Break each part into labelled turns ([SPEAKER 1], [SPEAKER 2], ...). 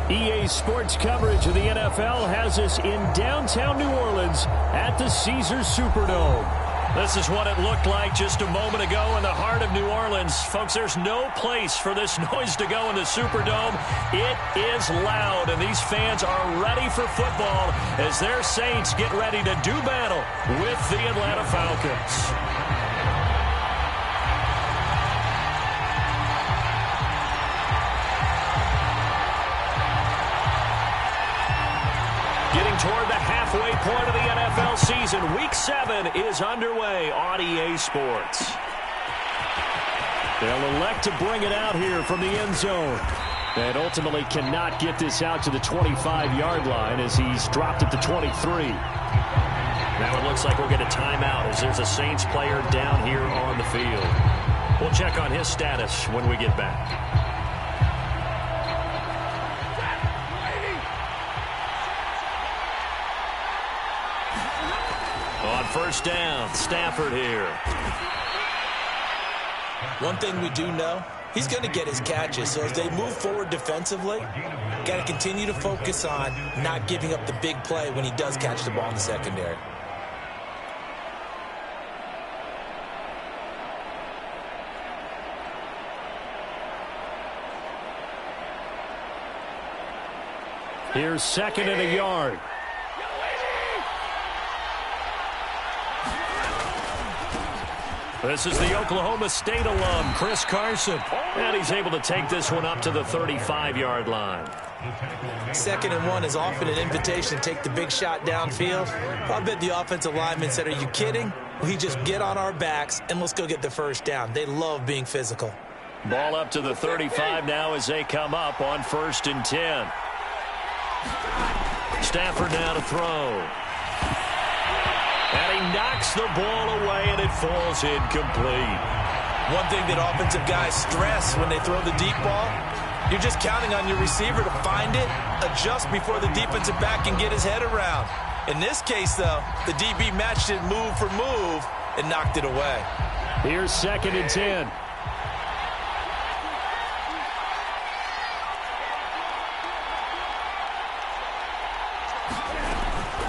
[SPEAKER 1] EA Sports coverage of the NFL has us in downtown New Orleans at the Caesars Superdome.
[SPEAKER 2] This is what it looked like just a moment ago in the heart of New Orleans. Folks, there's no place for this noise to go in the Superdome. It is loud, and these fans are ready for football as their Saints get ready to do battle with the Atlanta Falcons. Toward the halfway point of the NFL season. Week 7 is underway on EA Sports.
[SPEAKER 1] They'll elect to bring it out here from the end zone. And ultimately cannot get this out to the 25-yard line as he's dropped at the 23.
[SPEAKER 2] Now it looks like we'll get a timeout as there's a Saints player down here on the field. We'll check on his status when we get back. On first down, Stafford here.
[SPEAKER 3] One thing we do know, he's going to get his catches. So as they move forward defensively, got to continue to focus on not giving up the big play when he does catch the ball in the secondary.
[SPEAKER 1] Here's second and a yard.
[SPEAKER 2] This is the Oklahoma State alum, Chris Carson. And he's able to take this one up to the 35-yard line.
[SPEAKER 3] 2nd and 1 is often an invitation to take the big shot downfield. I bet the offensive lineman said, are you kidding? We just get on our backs and let's go get the first down. They love being physical.
[SPEAKER 2] Ball up to the 35 now as they come up on 1st and 10. Stafford now to throw. And he knocks the ball away, and it falls incomplete.
[SPEAKER 3] One thing that offensive guys stress when they throw the deep ball, you're just counting on your receiver to find it, adjust before the defensive back can get his head around. In this case, though, the DB matched it move for move and knocked it away.
[SPEAKER 1] Here's 2nd and 10.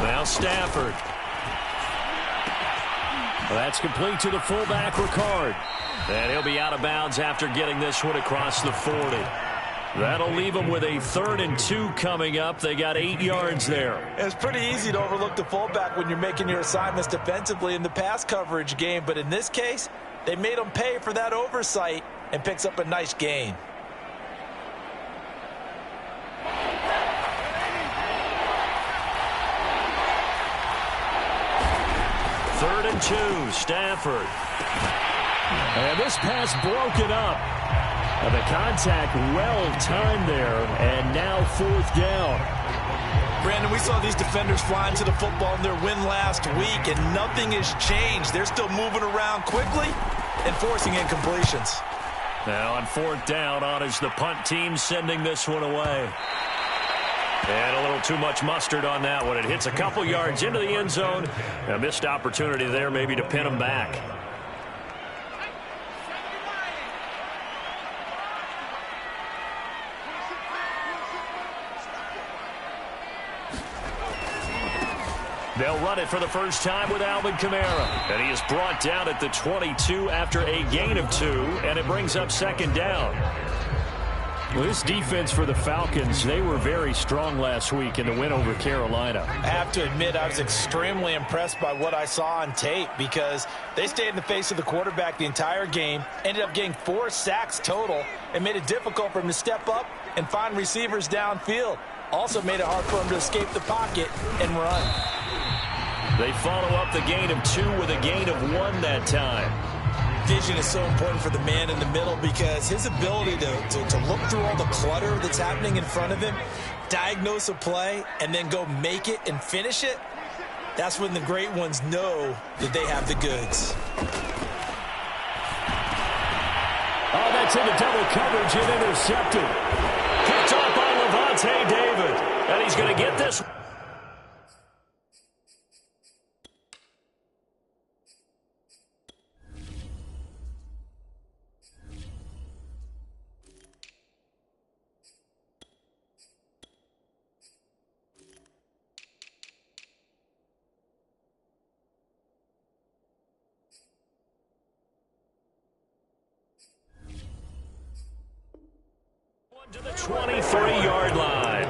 [SPEAKER 2] Now Stafford.
[SPEAKER 1] That's complete to the fullback, Ricard.
[SPEAKER 2] And he'll be out of bounds after getting this one across the 40. That'll leave them with a 3rd and 2 coming up. They got 8 yards there.
[SPEAKER 3] It's pretty easy to overlook the fullback when you're making your assignments defensively in the pass coverage game. But in this case, they made him pay for that oversight and picks up a nice gain.
[SPEAKER 2] Third and 2, Stafford.
[SPEAKER 1] And this pass broken up. And the contact well-timed there, and now 4th down.
[SPEAKER 3] Brandon, we saw these defenders flying to the football in their win last week, and nothing has changed. They're still moving around quickly and forcing incompletions.
[SPEAKER 2] Now on 4th down, on is the punt team sending this one away. And a little too much mustard on that one. It hits a couple yards into the end zone. A missed opportunity there maybe to pin them back. They'll run it for the first time with Alvin Kamara. And he is brought down at the 22 after a gain of 2. And it brings up 2nd down.
[SPEAKER 1] Well, this defense for the Falcons, they were very strong last week in the win over Carolina.
[SPEAKER 3] I have to admit, I was extremely impressed by what I saw on tape because they stayed in the face of the quarterback the entire game, ended up getting 4 sacks total, and made it difficult for him to step up and find receivers downfield. Also made it hard for him to escape the pocket and run.
[SPEAKER 2] They follow up the gain of 2 with a gain of 1 that time.
[SPEAKER 3] Vision is so important for the man in the middle because his ability to look through all the clutter that's happening in front of him, diagnose a play, and then go make it and finish it, that's when the great ones know that they have the goods.
[SPEAKER 1] Oh, that's into double coverage and intercepted.
[SPEAKER 2] Picked up by Levante David. And he's going to get this. To the 23-yard line.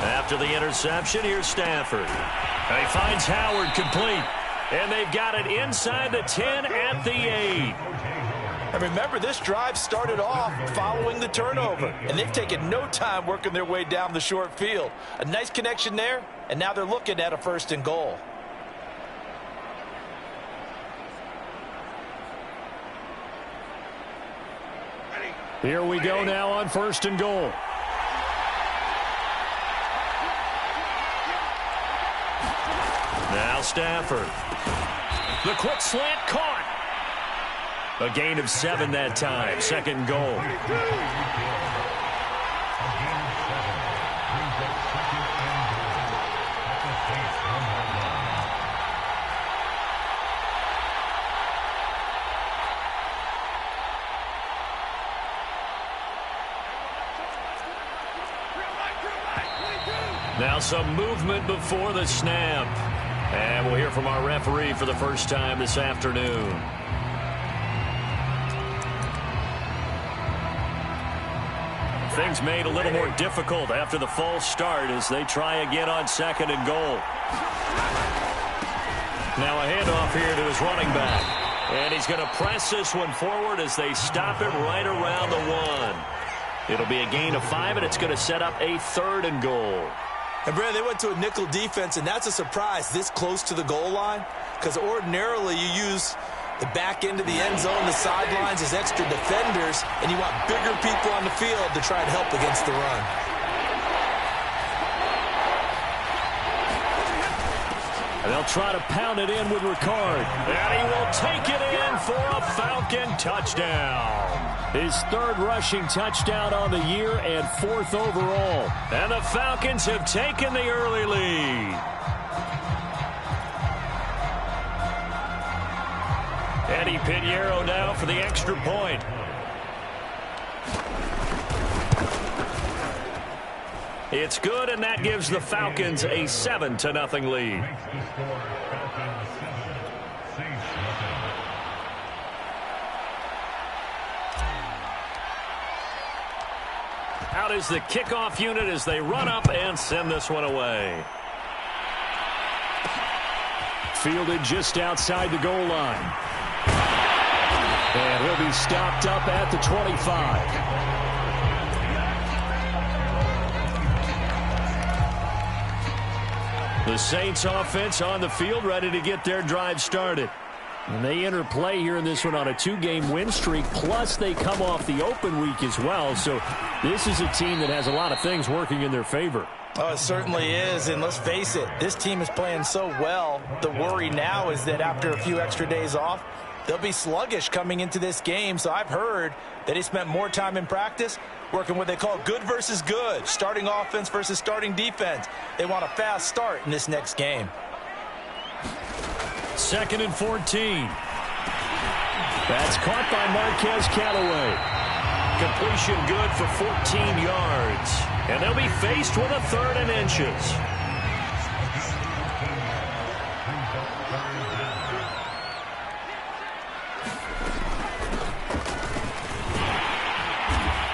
[SPEAKER 2] After the interception, here's Stafford. He finds Howard complete. And they've got it inside the 10 at the 8.
[SPEAKER 3] And remember, this drive started off following the turnover. And they've taken no time working their way down the short field. A nice connection there, and now they're looking at a 1st and goal.
[SPEAKER 1] Here we go now on 1st and goal.
[SPEAKER 2] Now Stafford. The quick slant caught. A gain of 7 that time. 2nd goal. Now some movement before the snap. And we'll hear from our referee for the first time this afternoon. Things made a little more difficult after the false start as they try again on 2nd and goal. Now a handoff here to his running back. And he's going to press this one forward as they stop it right around the 1. It'll be a gain of 5, and it's going to set up a 3rd and goal.
[SPEAKER 3] And, Brandon, they went to a nickel defense, and that's a surprise this close to the goal line, because ordinarily you use the back end of the end zone, the sidelines as extra defenders, and you want bigger people on the field to try and help against the run.
[SPEAKER 1] And they'll try to pound it in with Ricard.
[SPEAKER 2] And he will take it in for a Falcon touchdown.
[SPEAKER 1] His 3rd rushing touchdown on the year and 4th overall.
[SPEAKER 2] And the Falcons have taken the early lead. Eddie Pinheiro now for the extra point. It's good, and that gives the Falcons a 7-0 lead. Out is the kickoff unit as they run up and send this one away.
[SPEAKER 1] Fielded just outside the goal line. And he'll be stopped up at the 25.
[SPEAKER 2] The Saints offense on the field, ready to get their drive started.
[SPEAKER 1] And they enter play here in this one on a 2-game win streak, plus they come off the open week as well. So this is a team that has a lot of things working in their favor.
[SPEAKER 3] Oh, it certainly is, and let's face it, this team is playing so well. The worry now is that after a few extra days off, they'll be sluggish coming into this game. So I've heard that he spent more time in practice working what they call good versus good, starting offense versus starting defense. They want a fast start in this next game.
[SPEAKER 2] 2nd and 14.
[SPEAKER 1] That's caught by Marquez Callaway.
[SPEAKER 2] Completion good for 14 yards. And they'll be faced with a 3rd and inches.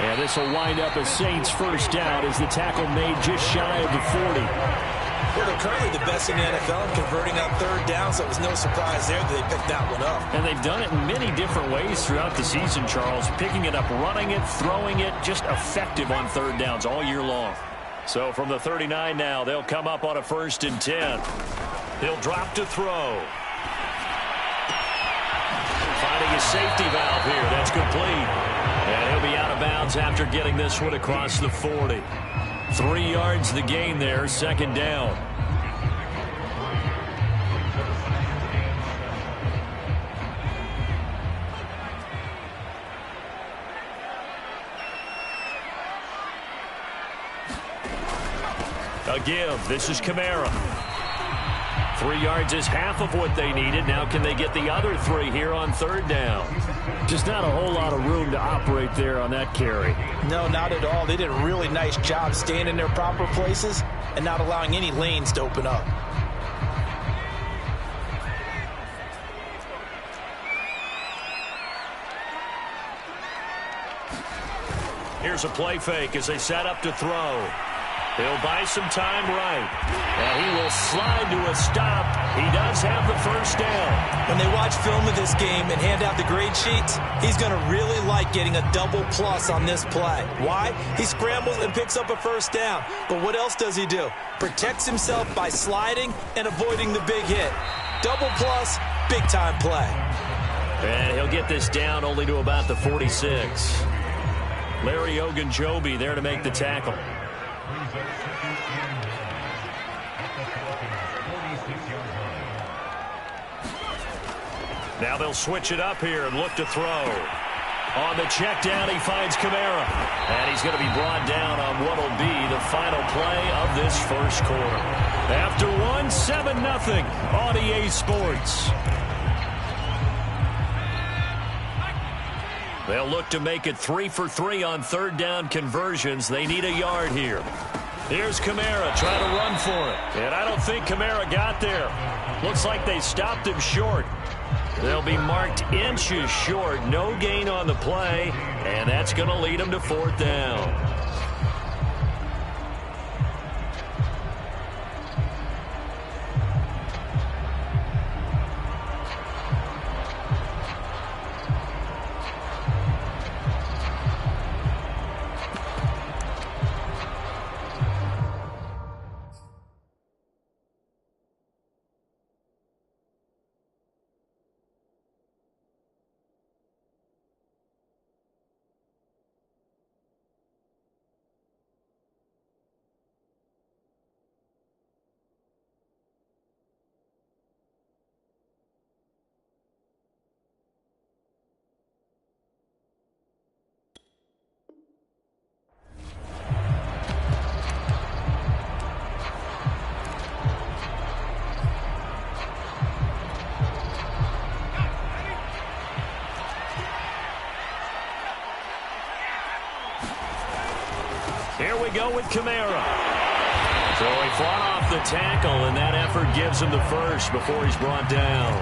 [SPEAKER 1] And this will wind up a Saints 1st down as the tackle made just shy of the 40.
[SPEAKER 3] Well, they're currently the best in the NFL in converting on 3rd down, so it was no surprise there that they picked that one up.
[SPEAKER 2] And they've done it in many different ways throughout the season, Charles. Picking it up, running it, throwing it, just effective on 3rd downs all year long. So from the 39 now, they'll come up on a 1st and 10. He'll drop to throw. Finding a safety valve here. That's complete. And he'll be out of bounds after getting this one across the 40. 3 yards the gain there, 2nd down. A give. This is Kamara. 3 yards is half of what they needed. Now can they get the other 3 here on third down?
[SPEAKER 1] Just not a whole lot of room to operate there on that carry.
[SPEAKER 3] No, not at all. They did a really nice job staying in their proper places and not allowing any lanes to open up.
[SPEAKER 2] Here's a play fake as they set up to throw. He'll buy some time right. And he will slide to a stop. He does have the first down.
[SPEAKER 3] When they watch film of this game and hand out the grade sheets, he's going to really like getting a double plus on this play. Why? He scrambles and picks up a first down. But what else does he do? Protects himself by sliding and avoiding the big hit. Double plus, big time play.
[SPEAKER 2] And he'll get this down only to about the 46. Larry Ogunjobi there to make the tackle. Now they'll switch it up here and look to throw. On the check down, he finds Kamara. And he's going to be brought down on what will be the final play of this first quarter. After 7-0 on EA Sports. They'll look to make it 3 for 3 on third down conversions. They need a yard here. Here's Kamara trying to run for it. And I don't think Kamara got there. Looks like they stopped him short. They'll be marked inches short. No gain on the play. And that's going to lead them to fourth down. Here we go with Kamara. So he fought off the tackle, and that effort gives him the first before he's brought down.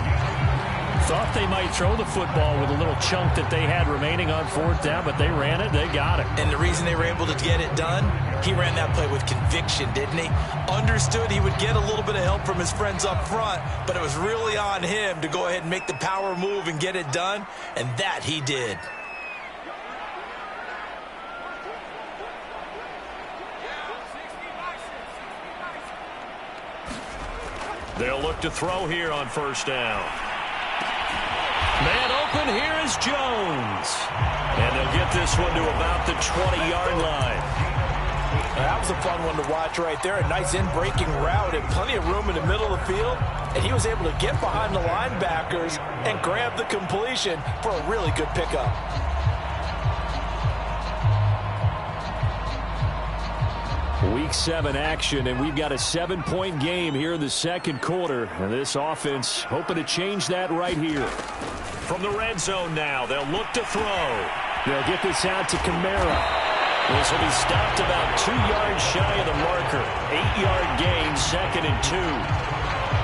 [SPEAKER 1] Thought they might throw the football with a little chunk that they had remaining on fourth down, but they ran it, they got it.
[SPEAKER 3] And the reason they were able to get it done, he ran that play with conviction, didn't he? Understood he would get a little bit of help from his friends up front, but it was really on him to go ahead and make the power move and get it done, and that he did.
[SPEAKER 2] They'll look to throw here on first down. Man open, here is Jones. And they'll get this one to about the 20-yard line.
[SPEAKER 3] That was a fun one to watch right there. A nice in-breaking route and plenty of room in the middle of the field. And he was able to get behind the linebackers and grab the completion for a really good pickup.
[SPEAKER 1] Week 7 action, and we've got a 7-point game here in the second quarter. And this offense hoping to change that right here.
[SPEAKER 2] From the red zone now, they'll look to throw.
[SPEAKER 1] They'll get this out to Kamara.
[SPEAKER 2] This will be stopped about 2 yards shy of the marker. 8-yard gain, 2nd and 2.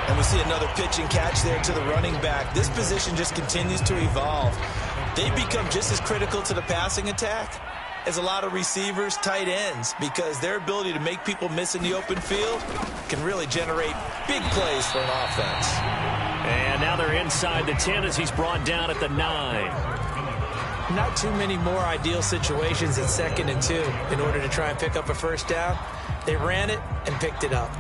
[SPEAKER 3] And we see another pitch and catch there to the running back. This position just continues to evolve. They become just as critical to the passing attack as a lot of receivers, tight ends, because their ability to make people miss in the open field can really generate big plays for an offense.
[SPEAKER 2] And now they're inside the 10 as he's brought down at the 9.
[SPEAKER 3] Not too many more ideal situations at 2nd and 2 in order to try and pick up a first down. They ran it and picked it up.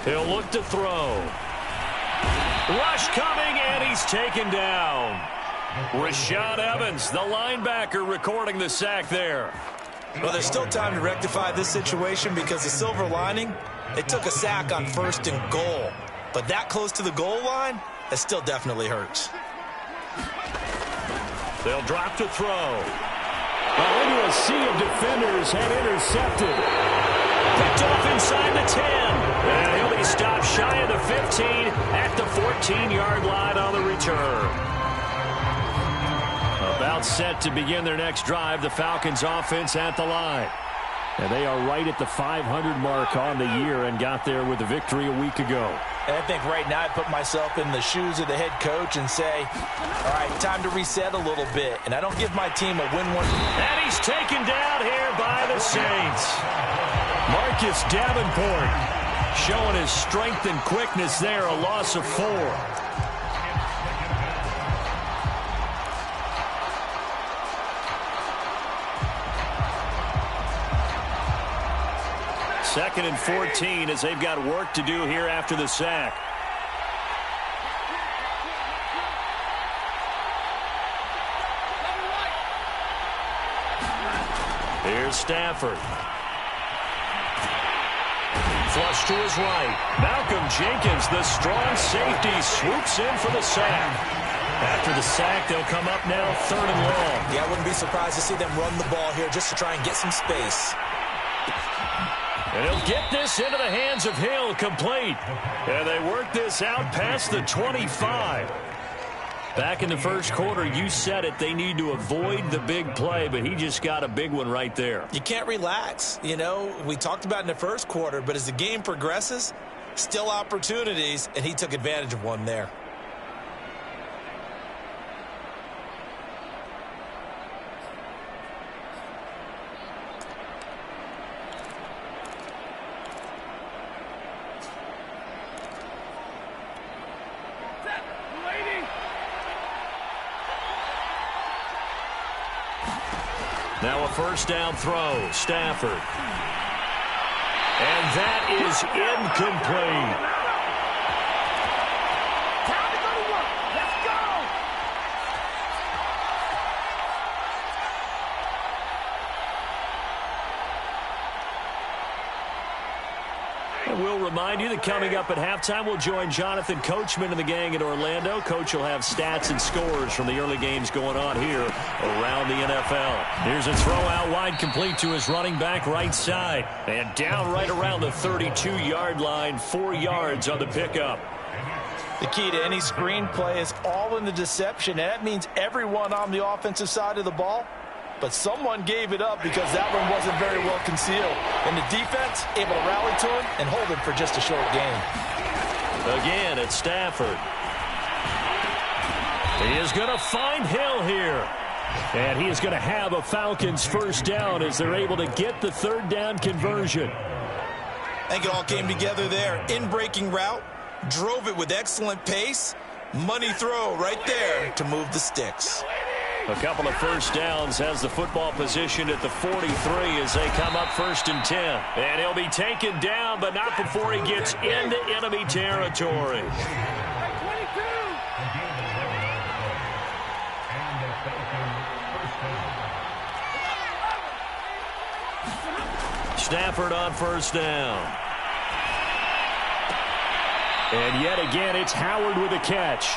[SPEAKER 2] He'll look to throw. Rush coming, and he's taken down. Rashad Evans, the linebacker, recording the sack there.
[SPEAKER 3] Well, there's still time to rectify this situation because the silver lining, they took a sack on 1st and goal. But that close to the goal line, that still definitely hurts.
[SPEAKER 2] They'll drop to throw.
[SPEAKER 1] Into a sea of defenders and intercepted.
[SPEAKER 2] Picked off inside the 10. And he'll be stopped shy of the 15 at the 14-yard line on the return.
[SPEAKER 1] About set to begin their next drive, the Falcons offense at the line. And they are right at the 500 mark on the year and got there with the victory a week ago.
[SPEAKER 3] And I think right now I put myself in the shoes of the head coach and say, all right, time to reset a little bit. And I don't give my team a win-one.
[SPEAKER 2] And he's taken down here by the Saints.
[SPEAKER 1] Marcus Davenport showing his strength and quickness there, a loss of 4. Second and 14 as they've got work to do here after the sack. Here's Stafford. Flush to his right. Malcolm Jenkins, the strong safety, swoops in for the sack. After the sack, they'll come up now 3rd and long.
[SPEAKER 3] Yeah, I wouldn't be surprised to see them run the ball here just to try and get some space.
[SPEAKER 1] And he'll get this into the hands of Hill, complete. And they work this out past the 25. Back in the first quarter, you said it, they need to avoid the big play, but he just got a big one right there.
[SPEAKER 3] You can't relax. You know, we talked about in the first quarter, but as the game progresses, still opportunities, and he took advantage of one there.
[SPEAKER 1] Now a first down throw, Stafford. And that is incomplete.
[SPEAKER 4] Time to go to work. Let's go.
[SPEAKER 1] And we'll remind you that coming up at halftime, we'll join Jonathan Coachman and the gang in Orlando. Coach will have stats and scores from the early games going on here around the NFL. Here's a throw out wide, complete to his running back right side. And down right around the 32-yard line, 4 yards on the pickup.
[SPEAKER 3] The key to any screen play is all in the deception, and that means everyone on the offensive side of the ball. But someone gave it up because that one wasn't very well concealed. And the defense able to rally to him and hold him for just a short gain.
[SPEAKER 1] Again, it's Stafford. He is going to find Hill here. And he is going to have a Falcons first down as they're able to get the 3rd down conversion.
[SPEAKER 3] I think it all came together there. In-breaking route, drove it with excellent pace. Money throw right there to move the sticks.
[SPEAKER 1] A couple of first downs, has the football positioned at the 43 as they come up 1st and 10. And he'll be taken down, but not before he gets into enemy territory. Stafford on first down. And yet again, it's Howard with a catch.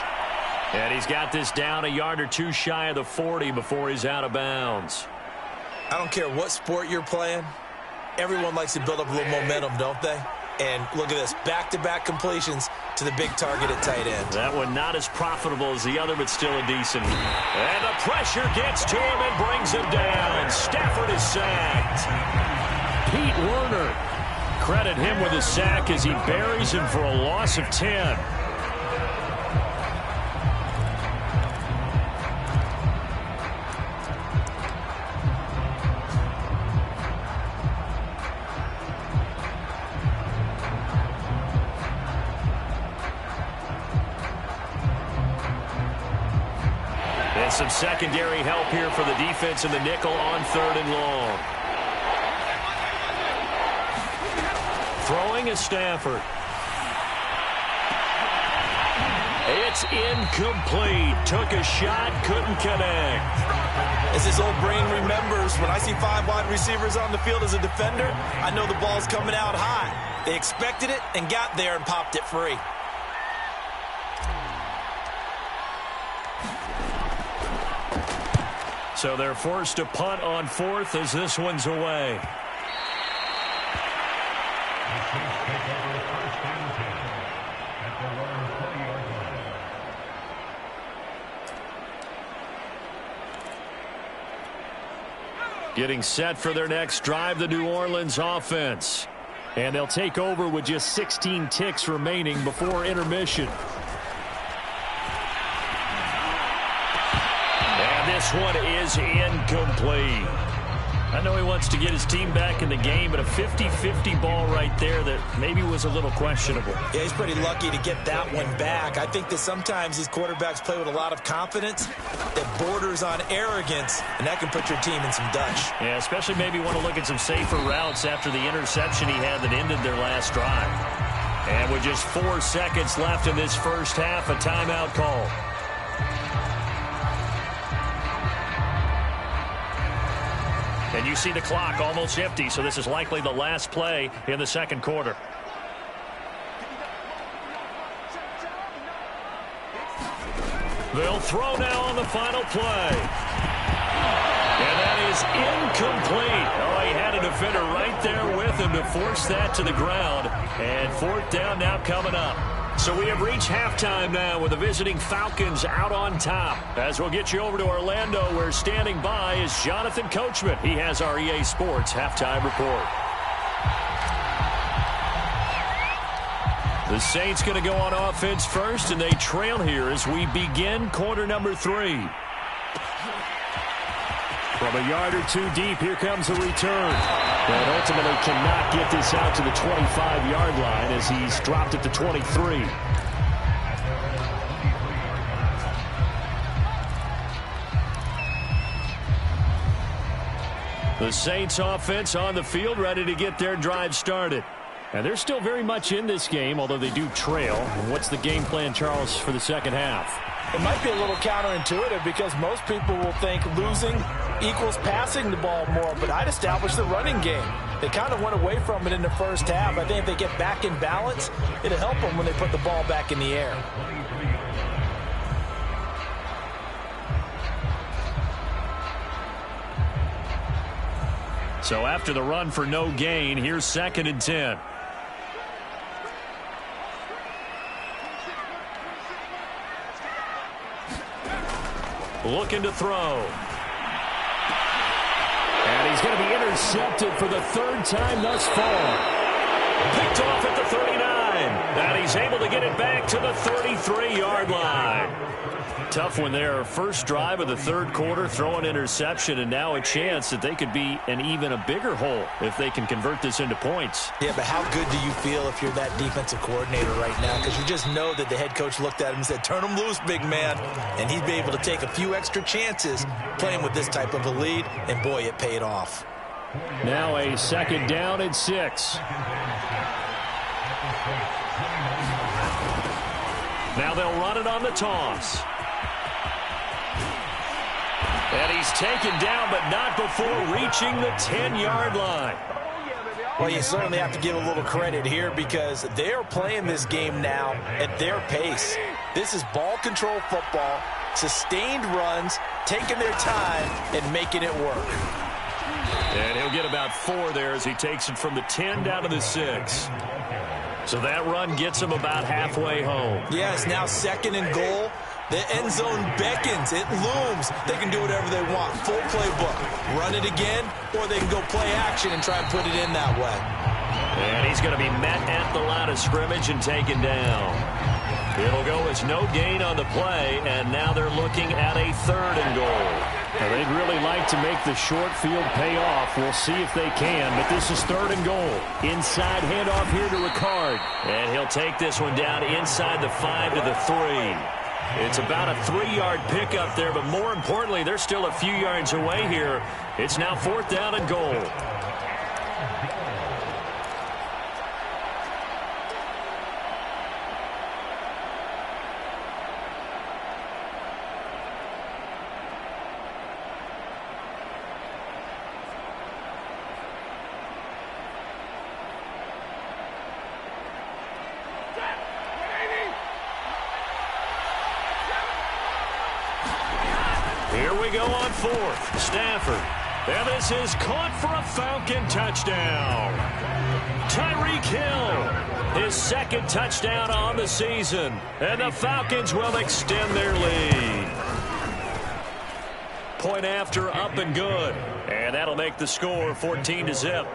[SPEAKER 1] And he's got this down a yard or two shy of the 40 before he's out of bounds.
[SPEAKER 3] I don't care what sport you're playing. Everyone likes to build up a little momentum, don't they? And look at this, back-to-back completions to the big target at tight end.
[SPEAKER 1] That one not as profitable as the other, but still a decent. And the pressure gets to him and brings him down. Stafford is sacked. Pete Werner, credit him with a sack as he buries him for a loss of 10. And some secondary help here for the defense in the nickel on 3rd and long. Throwing is Stafford. It's incomplete. Took a shot, couldn't connect.
[SPEAKER 3] As his old brain remembers, when I see 5 wide receivers on the field as a defender, I know the ball's coming out high. They expected it and got there and popped it free.
[SPEAKER 1] So they're forced to punt on 4th as this one's away. Getting set for their next drive, the New Orleans offense. And they'll take over with just 16 ticks remaining before intermission. And this one is incomplete. I know he wants to get his team back in the game, but a 50-50 ball right there that maybe was a little questionable.
[SPEAKER 3] Yeah, he's pretty lucky to get that one back. I think that sometimes these quarterbacks play with a lot of confidence that borders on arrogance, and that can put your team in some Dutch.
[SPEAKER 1] Yeah, especially maybe want to look at some safer routes after the interception he had that ended their last drive. And with just 4 seconds left in this first half, a timeout call. And you see the clock almost empty, so this is likely the last play in the second quarter. They'll throw now on the final play. And that is incomplete. Oh, he had a defender right there with him to force that to the ground. And 4th down now coming up. So we have reached halftime now with the visiting Falcons out on top. As we'll get you over to Orlando, where standing by is Jonathan Coachman. He has our EA Sports halftime report. The Saints going to go on offense first, and they trail here as we begin quarter number 3. From a yard or 2 deep, here comes the return. But ultimately cannot get this out to the 25-yard line as he's dropped at the 23. The Saints offense on the field, ready to get their drive started. And they're still very much in this game, although they do trail. And what's the game plan, Charles, for the second half?
[SPEAKER 3] It might be a little counterintuitive because most people will think losing equals passing the ball more, but I'd establish the running game. They kind of went away from it in the first half. I think if they get back in balance, it'll help them when they put the ball back in the air.
[SPEAKER 1] So after the run for no gain, here's 2nd and 10. Looking to throw. And he's going to be intercepted for the 3rd time thus far. Picked off at the 39. And he's able to get it back to the 33-yard line. Tough one there. First drive of the 3rd quarter, throw an interception, and now a chance that they could be in even a bigger hole if they can convert this into points.
[SPEAKER 3] Yeah, but how good do you feel if you're that defensive coordinator right now? Because you just know that the head coach looked at him and said, turn him loose, big man. And he'd be able to take a few extra chances playing with this type of a lead, and boy, it paid off.
[SPEAKER 1] Now a 2nd down and 6. Now they'll run it on the toss. And he's taken down, but not before reaching the 10-yard line.
[SPEAKER 3] Well, you certainly have to give a little credit here because they are playing this game now at their pace. This is ball control football, sustained runs, taking their time, and making it work.
[SPEAKER 1] And he'll get about 4 there as he takes it from the 10 down to the 6. So that run gets him about halfway home.
[SPEAKER 3] Yeah, it's now 2nd and goal. The end zone beckons. It looms. They can do whatever they want. Full playbook. Run it again, or they can go play action and try and put it in that way.
[SPEAKER 1] And he's going to be met at the line of scrimmage and taken down. It'll go as no gain on the play, and now they're looking at a 3rd and goal. Now, they'd really like to make the short field pay off. We'll see if they can, but this is 3rd and goal. Inside handoff here to Ricard. And he'll take this one down inside the 5 to the 3. It's about a 3-yard pickup there, but more importantly, they're still a few yards away here. It's now 4th down and goal. 4th. Stafford. And this is caught for a Falcon touchdown. Tyreek Hill, his 2nd touchdown on the season. And the Falcons will extend their lead. Point after, up and good. And that'll make the score 14-0.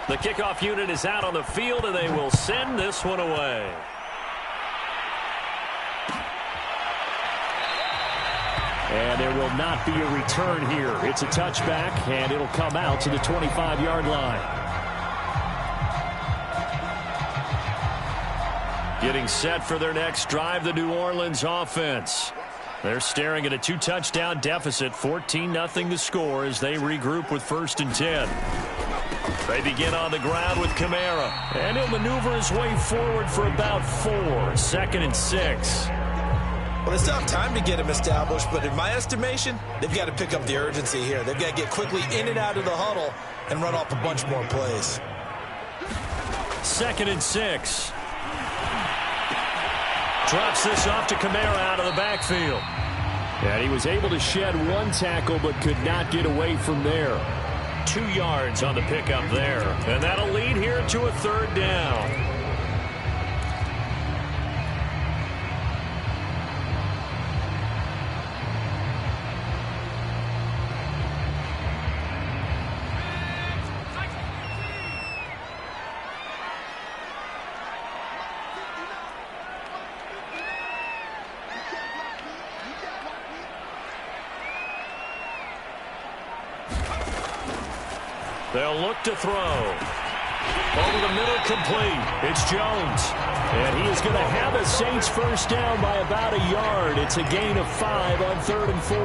[SPEAKER 1] The kickoff unit is out on the field, and they will send this one away. And there will not be a return here. It's a touchback, and it'll come out to the 25-yard line. Getting set for their next drive, the New Orleans offense. They're staring at a 2-touchdown deficit, 14-0 the score as they regroup with 1st and 10. They begin on the ground with Kamara, and he'll maneuver his way forward for about 4, 2nd and 6.
[SPEAKER 3] Well, they still have time to get him established, but in my estimation, they've got to pick up the urgency here. They've got to get quickly in and out of the huddle and run off a bunch more plays.
[SPEAKER 1] 2nd and 6. Drops this off to Kamara out of the backfield. And he was able to shed 1 tackle but could not get away from there. 2 yards on the pickup there. And that'll lead here to a 3rd down. They'll look to throw. Over the middle, complete. It's Jones. And he is going to have a Saints 1st down by about a yard. It's a gain of 5 on 3rd and 4.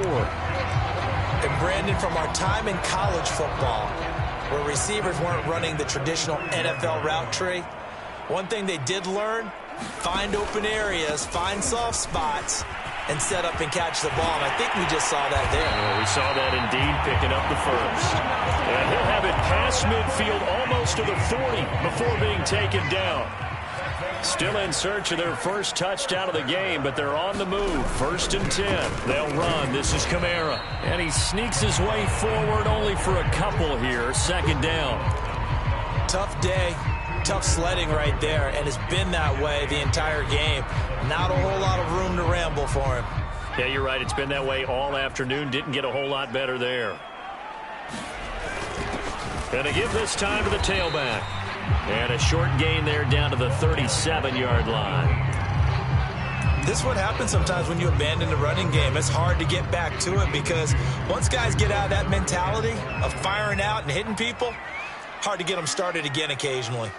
[SPEAKER 3] And Brandon, from our time in college football, where receivers weren't running the traditional NFL route tree, one thing they did learn, find open areas, find soft spots, and set up and catch the ball. And I think we just saw that there.
[SPEAKER 1] Yeah, we saw that indeed, picking up the 1st. And he'll have it past midfield almost to the 40 before being taken down. Still in search of their 1st touchdown of the game, but they're on the move. 1st and 10. They'll run. This is Kamara. And he sneaks his way forward only for a couple here. 2nd down.
[SPEAKER 3] Tough day. Tough sledding right there, and it's been that way the entire game. Not a whole lot of room to ramble for him.
[SPEAKER 1] Yeah, you're right. It's been that way all afternoon. Didn't get a whole lot better there. Gonna give this time to the tailback. And a short gain there down to the 37-yard line.
[SPEAKER 3] This is what happens sometimes when you abandon the running game. It's hard to get back to it because once guys get out of that mentality of firing out and hitting people, hard to get them started again occasionally.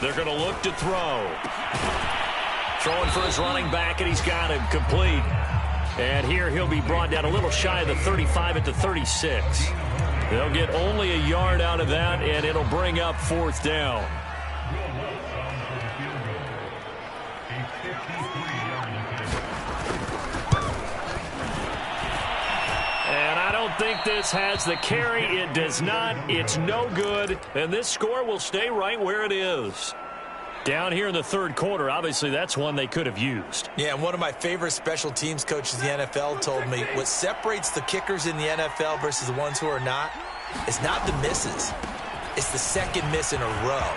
[SPEAKER 1] They're going to look to throw. Throwing for his running back, and he's got him complete. And here he'll be brought down a little shy of the 35 at the 36. They'll get only a yard out of that, and it'll bring up 4th down. And I don't think this has the carry. It does not. It's no good. And this score will stay right where it is. Down here in the 3rd quarter, obviously that's one they could have used.
[SPEAKER 3] Yeah, and one of my favorite special teams coaches in the NFL told me what separates the kickers in the NFL versus the ones who are not is not the misses. It's the 2nd miss in a row.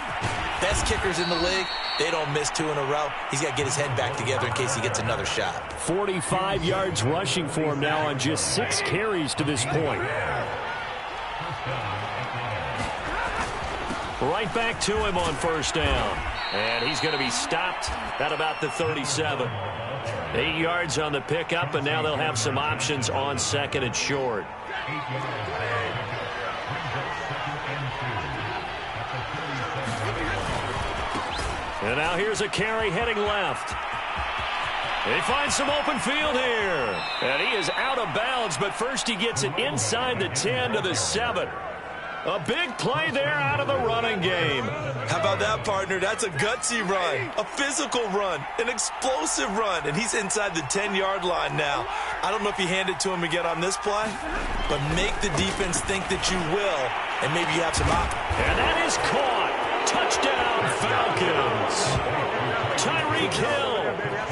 [SPEAKER 3] Best kickers in the league, they don't miss 2 in a row. He's got to get his head back together in case he gets another shot.
[SPEAKER 1] 45 yards rushing for him now on just 6 carries to this point. Right back to him on 1st down. And he's going to be stopped at about the 37. 8 yards on the pickup, and now they'll have some options on 2nd and short. And now here's a carry heading left. He finds some open field here. And he is out of bounds, but first he gets it inside the 10 to the 7. A big play there out of the running game.
[SPEAKER 3] How about that, partner? That's a gutsy run, a physical run, an explosive run, and he's inside the 10-yard line now. I don't know if you hand it to him again on this play, but make the defense think that you will, and maybe you have some options.
[SPEAKER 1] And that is caught. Touchdown, Falcons. Tyreek Hill.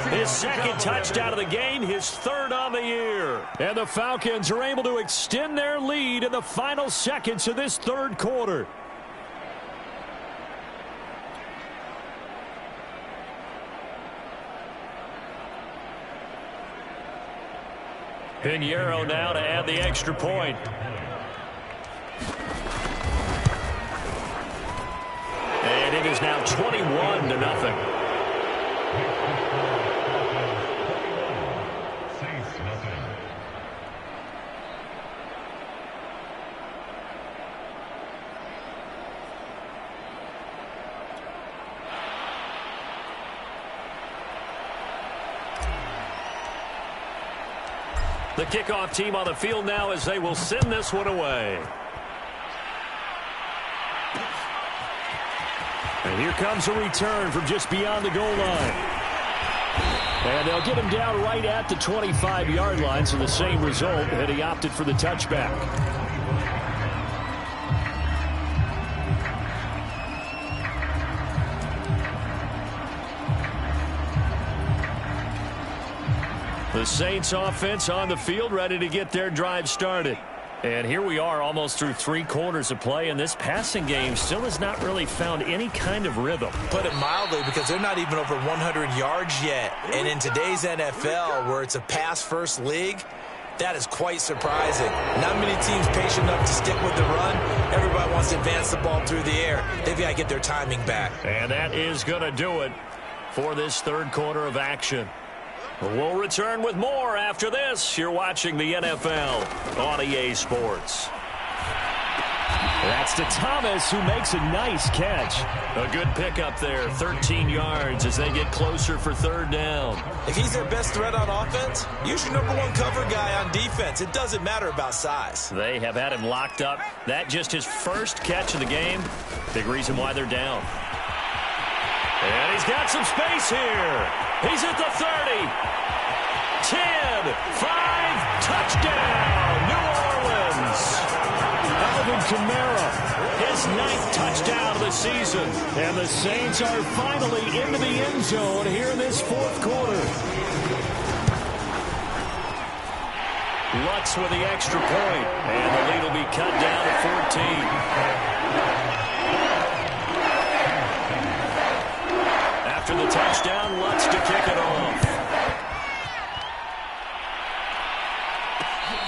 [SPEAKER 1] His second touchdown of the game, his third on the year. And the Falcons are able to extend their lead in the final seconds of this third quarter. Pinheiro now to add the extra point. And it is now 21-0. The kickoff team on the field now as they will send this one away. And here comes a return from just beyond the goal line. And they'll get him down right at the 25-yard line, so the same result, and he opted for the touchback. The Saints offense on the field, ready to get their drive started. And here we are almost through 3 quarters of play, and this passing game still has not really found any kind of rhythm.
[SPEAKER 3] Put it mildly, because they're not even over 100 yards yet. And in today's NFL, where it's a pass-first league, that is quite surprising. Not many teams patient enough to stick with the run. Everybody wants to advance the ball through the air. They've got to get their timing back.
[SPEAKER 1] And that is going to do it for this third quarter of action. We'll return with more after this. You're watching the NFL on EA Sports. That's to Thomas, who makes a nice catch. A good pickup there, 13 yards as they get closer for third down.
[SPEAKER 3] If he's their best threat on offense, use your #1 cover guy on defense. It doesn't matter about size.
[SPEAKER 1] They have had him locked up. That just his first catch of the game. Big reason why they're down. And he's got some space here. He's at the 30. 10, 5, touchdown, New Orleans. Alvin Kamara, his 9th touchdown of the season. And the Saints are finally into the end zone here in this fourth quarter. Lutz with the extra point. And the lead will be cut down to 14. After the touchdown, Lutz to kick it off.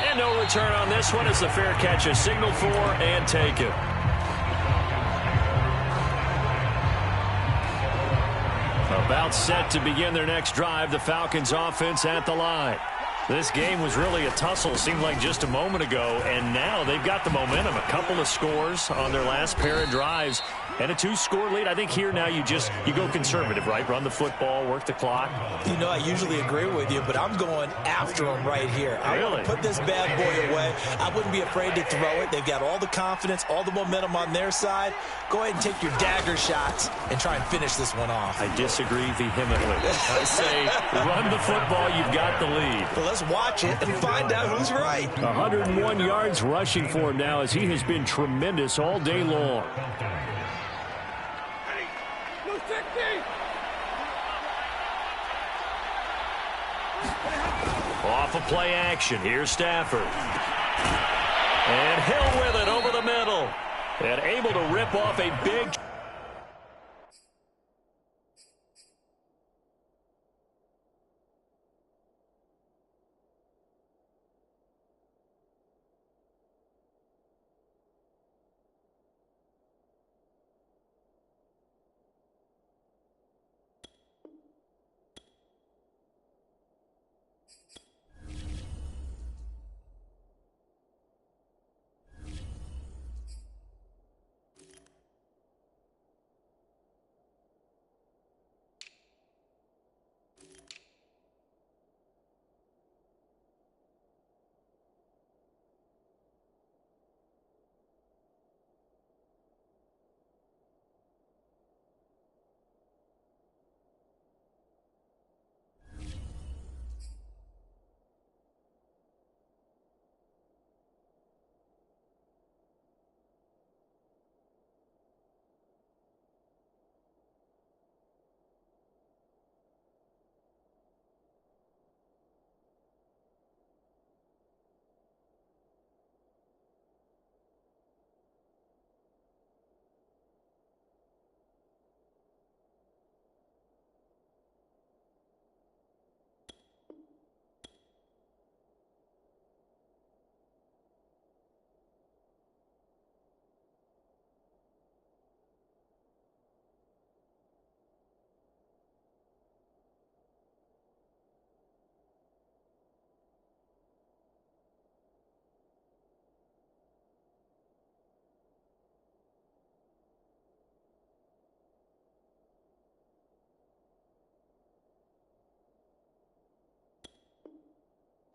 [SPEAKER 1] And no return on this one as the fair catch is signaled for and taken. About set to begin their next drive, the Falcons offense at the line. This game was really a tussle, seemed like just a moment ago, and now they've got the momentum. A couple of scores on their last pair of drives. And a 2-score lead. I think here now you go conservative, right? Run the football, work the clock.
[SPEAKER 3] You know, I usually agree with you, but I'm going after them right here. I want to put this bad boy away. I wouldn't be afraid to throw it. They've got all the confidence, all the momentum on their side. Go ahead and take your dagger shots and try and finish this one off.
[SPEAKER 1] I disagree vehemently. I say run the football. You've got the lead.
[SPEAKER 3] Well, let's watch it and find out who's right.
[SPEAKER 1] 101 yards rushing for him now as he has been tremendous all day long. Off of play action. Here's Stafford. And Hill with it over the middle. And able to rip off a big...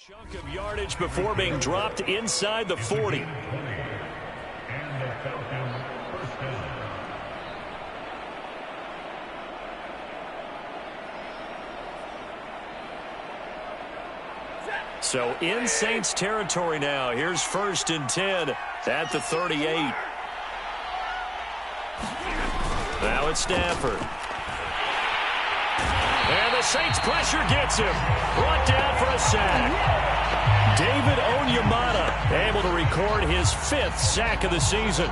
[SPEAKER 1] Chunk of yardage before being dropped inside the 40. So in Saints territory now. Here's 1st and 10 at the 38. Now it's Stafford. And the Saints pressure gets him. Brought down for a sack. David Onyemata able to record his 5th sack of the season.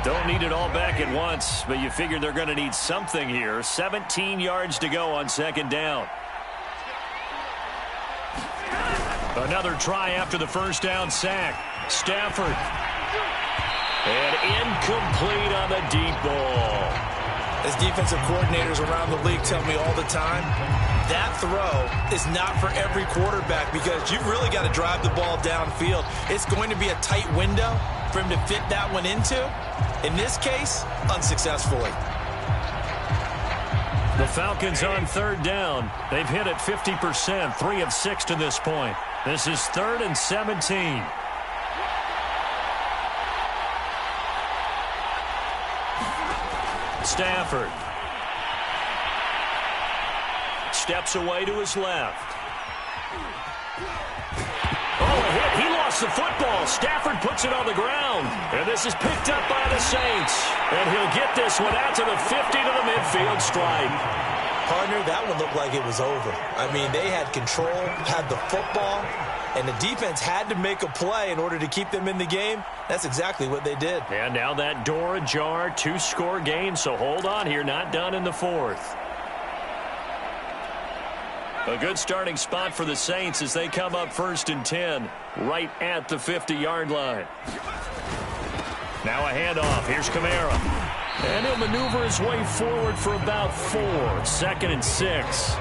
[SPEAKER 1] Don't need it all back at once, but you figure they're going to need something here. 17 yards to go on 2nd down. Another try after the 1st down sack. Stafford. And incomplete on the deep ball.
[SPEAKER 3] As defensive coordinators around the league tell me all the time, that throw is not for every quarterback because you've really got to drive the ball downfield. It's going to be a tight window for him to fit that one into. In this case, unsuccessfully.
[SPEAKER 1] The Falcons on 3rd down. They've hit it 50%, 3 of 6 to this point. This is 3rd and 17. Stafford. Steps away to his left. Oh, a hit. He lost the football. Stafford puts it on the ground. And this is picked up by the Saints. And he'll get this one out to the 50 to the midfield stripe.
[SPEAKER 3] Partner, that one looked like it was over. I mean, they had control, had the football, and the defense had to make a play in order to keep them in the game. That's exactly what they did.
[SPEAKER 1] And now that door ajar, 2-score game, so hold on here, not done in the 4th. A good starting spot for the Saints as they come up 1st and 10, right at the 50-yard line. Now a handoff. Here's Kamara. And he'll maneuver his way forward for about 4. 2nd and 6.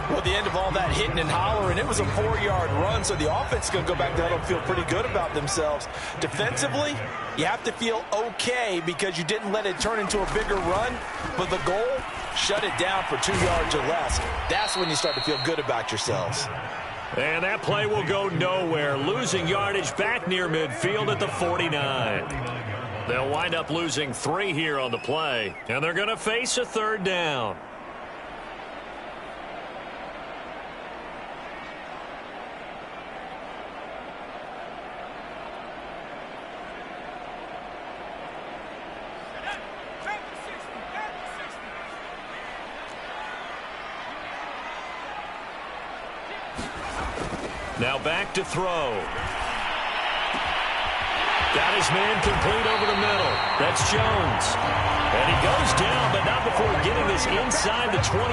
[SPEAKER 3] Well, the end of all that hitting and hollering, it was a 4-yard run, so the offense is going to go back there and feel pretty good about themselves. Defensively, you have to feel okay because you didn't let it turn into a bigger run, but the goal, shut it down for 2 yards or less. That's when you start to feel good about yourselves.
[SPEAKER 1] And that play will go nowhere, losing yardage back near midfield at the 49. They'll wind up losing 3 here on the play, and they're going to face a 3rd down. Now back to throw. Got his man complete over the middle. That's Jones. And he goes down, but not before getting this inside the 25.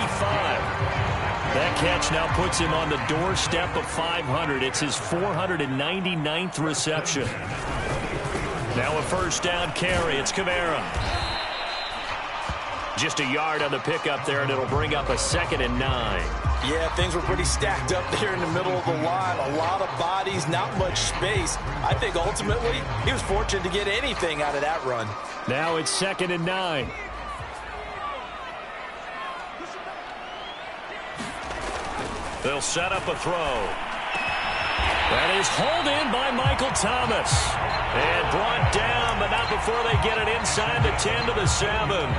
[SPEAKER 1] That catch now puts him on the doorstep of 500. It's his 499th reception. Now a 1st down carry. It's Kamara. Just a yard on the pickup there, and it'll bring up a 2nd and 9.
[SPEAKER 3] Yeah, things were pretty stacked up there in the middle of the line. A lot of bodies, not much space. I think ultimately he was fortunate to get anything out of that run.
[SPEAKER 1] Now it's 2nd and 9. They'll set up a throw. That is hauled in by Michael Thomas. And brought down, but not before they get it inside the 10 to the 7.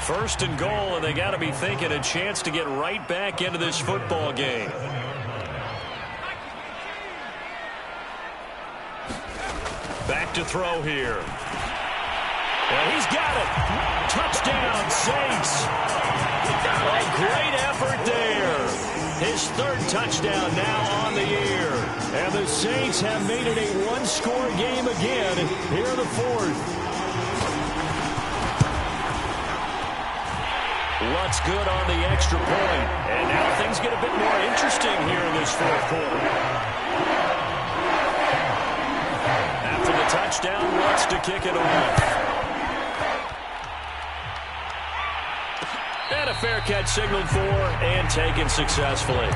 [SPEAKER 1] 1st and goal, and they got to be thinking a chance to get right back into this football game. Back to throw here. And he's got it. Touchdown, Saints. A great effort there. His 3rd touchdown now on the year. And the Saints have made it a 1-score game again here in the 4th. Lutz good on the extra point. And now things get a bit more interesting here in this 4th quarter. After the touchdown, Lutz to kick it off. And a fair catch signaled for and taken successfully.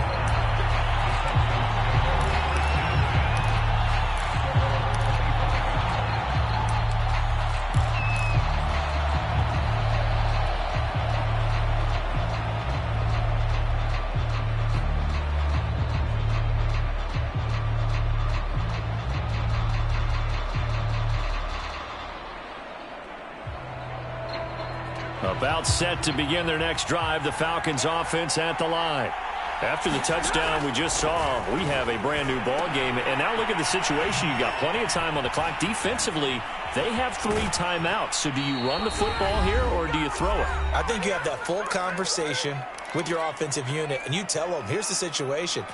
[SPEAKER 1] About set to begin their next drive, the Falcons offense at the line. After the touchdown we just saw, we have a brand new ball game. And now look at the situation. You got plenty of time on the clock. Defensively, they have 3 timeouts. So do you run the football here or do you throw it?
[SPEAKER 3] I think you have that full conversation with your offensive unit, and you tell them, here's the situation.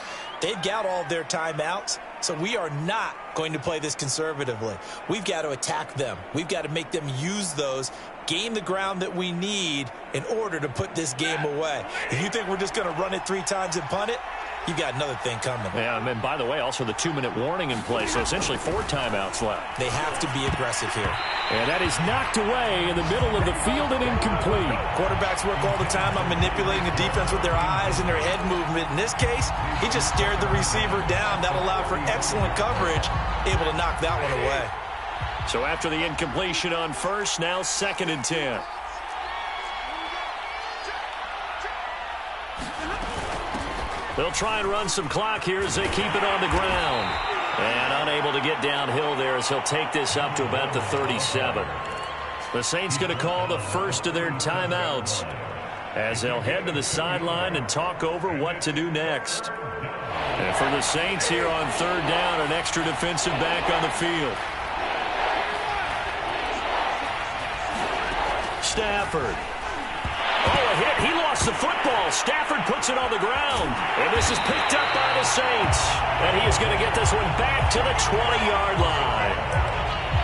[SPEAKER 3] They've got all their timeouts, so we are not going to play this conservatively. We've got to attack them. We've got to make them use those, gain the ground that we need in order to put this game away. If you think we're just going to run it 3 times and punt it, you got another thing coming.
[SPEAKER 1] Yeah, and by the way, also the 2-minute warning in place, so essentially 4 timeouts left.
[SPEAKER 3] They have to be aggressive here.
[SPEAKER 2] And that is knocked away in the middle of the field and incomplete.
[SPEAKER 3] Quarterbacks work all the time on manipulating the defense with their eyes and their head movement. In this case, he just stared the receiver down. That allowed for excellent coverage, able to knock that one away.
[SPEAKER 1] So after the incompletion on first, now 2nd and 10. They'll try and run some clock here as they keep it on the ground. And unable to get downhill there as he'll take this up to about the 37. The Saints going to call the first of their timeouts as they'll head to the sideline and talk over what to do next. And for the Saints here on 3rd down, an extra defensive back on the field. Stafford. Oh, a hit. He lost the football. Stafford puts it on the ground. And this is picked up by the Saints. And he is going to get this one back to the 20-yard line.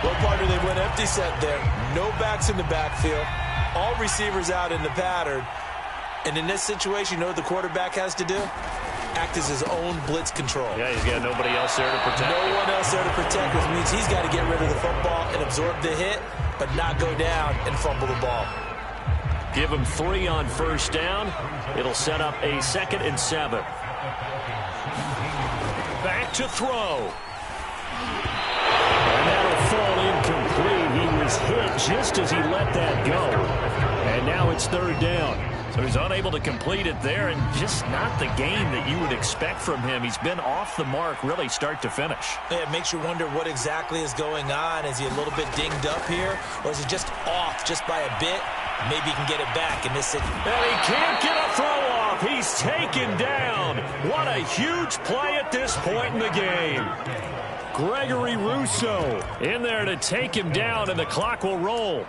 [SPEAKER 3] Well, partner, they went empty set there. No backs in the backfield. All receivers out in the pattern. And in this situation, you know what the quarterback has to do? Act as his own blitz control.
[SPEAKER 1] Yeah, he's got nobody else there to protect him.
[SPEAKER 3] No one else there to protect, which means he's got to get rid of the football and absorb the hit, but not go down and fumble the ball.
[SPEAKER 1] Give him 3 on first down. It'll set up a 2nd and 7. Back to throw. And that'll fall incomplete. He was hit just as he let that go. And now it's 3rd down. So he's unable to complete it there, and just not the game that you would expect from him. He's been off the mark really start to finish.
[SPEAKER 3] Yeah, it makes you wonder what exactly is going on. Is he a little bit dinged up here, or is he just off just by a bit? Maybe he can get it back in this situation.
[SPEAKER 1] And he can't get a throw off. He's taken down. What a huge play at this point in the game. Gregory Rousseau in there to take him down, and the clock will roll.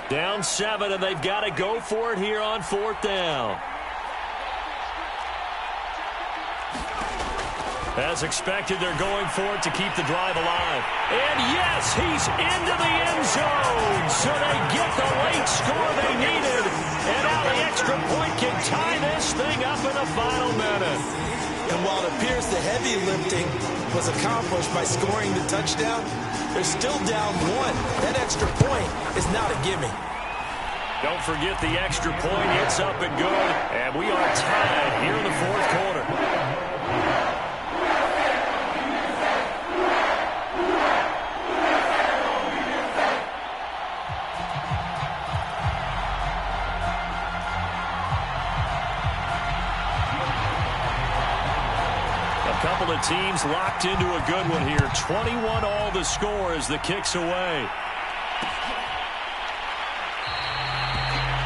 [SPEAKER 1] Down 7, and they've got to go for it here on 4th down. As expected, they're going for it to keep the drive alive. And yes, he's into the end zone. So they get the late score they needed. And now the extra point can tie this thing up in the final minute.
[SPEAKER 3] And while it appears the heavy lifting was accomplished by scoring the touchdown, they're still down 1. That extra point is not a gimme.
[SPEAKER 1] Don't forget the extra point. It's up and good. And we are tied here in the 4th quarter. Couple of teams locked into a good one here. 21 all the score as the kick's away.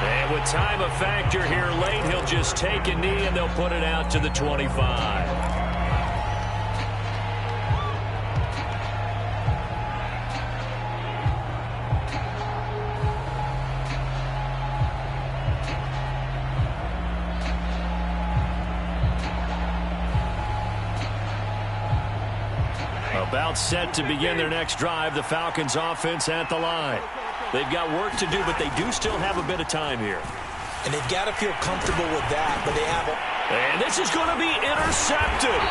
[SPEAKER 1] And with time a factor here late, he'll just take a knee and they'll put it out to the 25. About set to begin their next drive, the Falcons offense at the line. They've got work to do, but they do still have a bit of time here.
[SPEAKER 3] And they've got to feel comfortable with that, but they have a...
[SPEAKER 1] And this is going to be intercepted.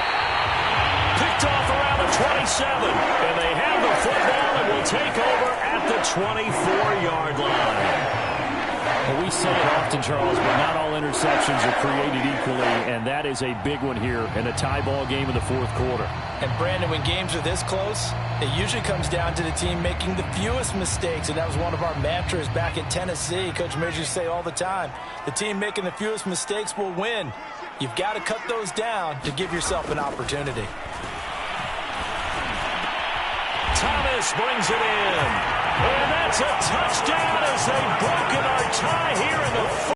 [SPEAKER 1] Picked off around the 27. And they have the football and will take over at the 24-yard line.
[SPEAKER 2] Well, we say it often, Charles, but not all interceptions are created equally, and that is a big one here in a tie ball game in the 4th quarter.
[SPEAKER 3] And, Brandon, when games are this close, it usually comes down to the team making the fewest mistakes, and that was one of our mantras back at Tennessee. Coach Major used to say all the time, the team making the fewest mistakes will win. You've got to cut those down to give yourself an opportunity.
[SPEAKER 1] Thomas brings it in. And that's a touchdown as they've broken our tie here in the